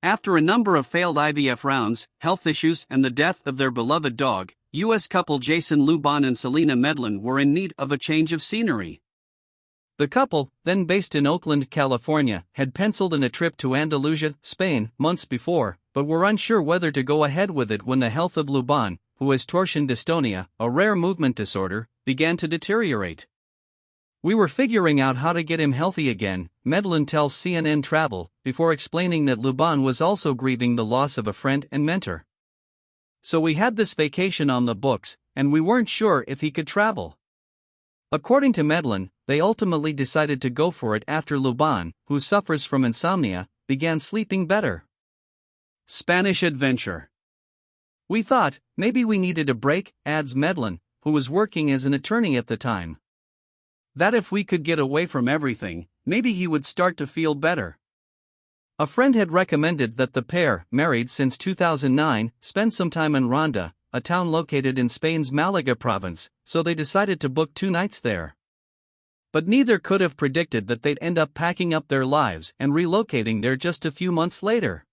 After a number of failed IVF rounds, health issues, and the death of their beloved dog, U.S. couple Jason Luban and Selena Medlen were in need of a change of scenery. The couple, then based in Oakland, California, had penciled in a trip to Andalusia, Spain, months before, but were unsure whether to go ahead with it when the health of Luban, who has torsion dystonia, a rare movement disorder, began to deteriorate. "We were figuring out how to get him healthy again," Medlen tells CNN Travel, before explaining that Luban was also grieving the loss of a friend and mentor. "So we had this vacation on the books, and we weren't sure if he could travel." According to Medlen, they ultimately decided to go for it after Luban, who suffers from insomnia, began sleeping better. Spanish adventure. "We thought, maybe we needed a break," adds Medlen, who was working as an attorney at the time. "That if we could get away from everything, maybe he would start to feel better." A friend had recommended that the pair, married since 2009, spend some time in Ronda, a town located in Spain's Malaga province, so they decided to book 2 nights there. But neither could have predicted that they'd end up packing up their lives and relocating there just a few months later.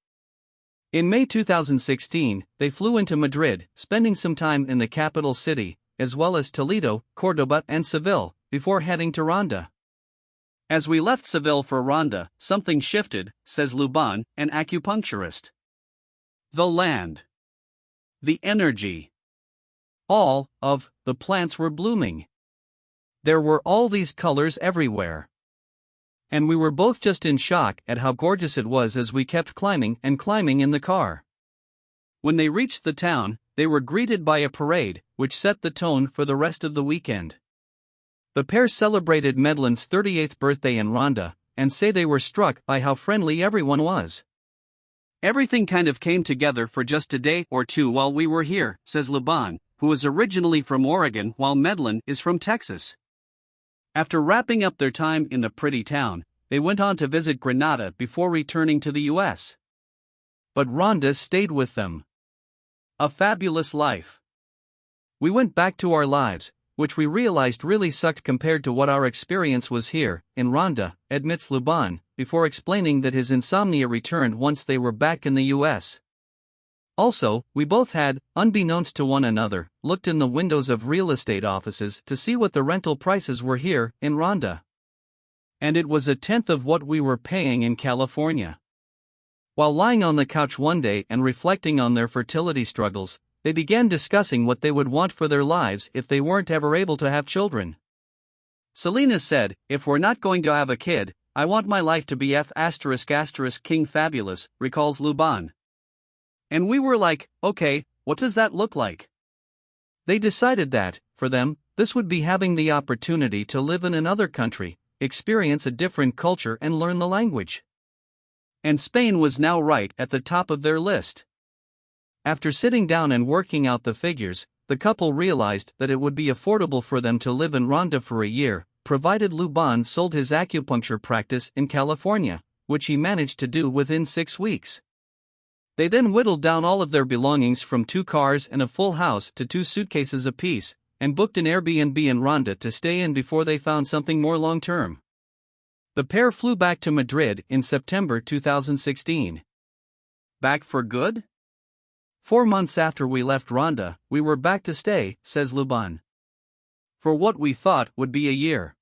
In May 2016, they flew into Madrid, spending some time in the capital city, as well as Toledo, Córdoba, and Seville, before heading to Ronda. "As we left Seville for Ronda, something shifted," says Luban, an acupuncturist. "The land. The energy. All of the plants were blooming. There were all these colors everywhere. And we were both just in shock at how gorgeous it was as we kept climbing and climbing in the car." When they reached the town, they were greeted by a parade, which set the tone for the rest of the weekend. The pair celebrated Medlen's 38th birthday in Ronda, and say they were struck by how friendly everyone was. "Everything kind of came together for just a day or two while we were here," says Luban, who is originally from Oregon while Medlen is from Texas. After wrapping up their time in the pretty town, they went on to visit Granada before returning to the U.S. But Ronda stayed with them. "A fabulous life. We went back to our lives, which we realized really sucked compared to what our experience was here, in Ronda," admits Luban, before explaining that his insomnia returned once they were back in the U.S. "Also, we both had, unbeknownst to one another, looked in the windows of real estate offices to see what the rental prices were here, in Ronda. And it was 1/10 of what we were paying in California." While lying on the couch one day and reflecting on their fertility struggles, they began discussing what they would want for their lives if they weren't ever able to have children. Selena said, "If we're not going to have a kid, I want my life to be King fabulous," recalls Luban. "And we were like, okay, what does that look like?" They decided that, for them, this would be having the opportunity to live in another country, experience a different culture and learn the language. And Spain was now right at the top of their list. After sitting down and working out the figures, the couple realized that it would be affordable for them to live in Ronda for a year, provided Luban sold his acupuncture practice in California, which he managed to do within 6 weeks. They then whittled down all of their belongings from 2 cars and a full house to 2 suitcases apiece, and booked an Airbnb in Ronda to stay in before they found something more long-term. The pair flew back to Madrid in September 2016. "Back for good?" 4 months after we left Ronda, we were back to stay, says Luban. "For what we thought would be a year."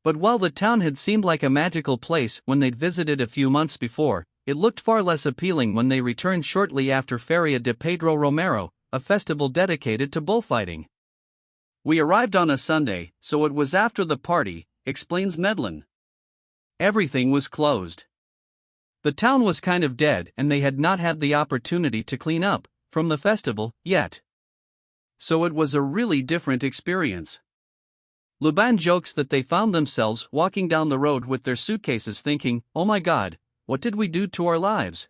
But while the town had seemed like a magical place when they'd visited a few months before, it looked far less appealing when they returned shortly after Feria de Pedro Romero, a festival dedicated to bullfighting. "We arrived on a Sunday, so it was after the party," explains Medlen. "Everything was closed. The town was kind of dead and they had not had the opportunity to clean up from the festival yet. So it was a really different experience." Luban jokes that they found themselves walking down the road with their suitcases thinking, "Oh my God, what did we do to our lives?"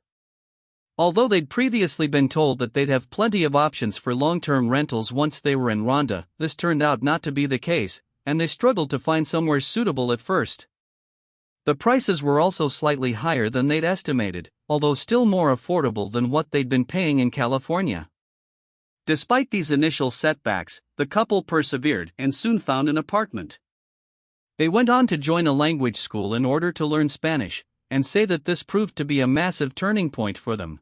Although they'd previously been told that they'd have plenty of options for long-term rentals once they were in Ronda, this turned out not to be the case, and they struggled to find somewhere suitable at first. The prices were also slightly higher than they'd estimated, although still more affordable than what they'd been paying in California. Despite these initial setbacks, the couple persevered and soon found an apartment. They went on to join a language school in order to learn Spanish, and say that this proved to be a massive turning point for them.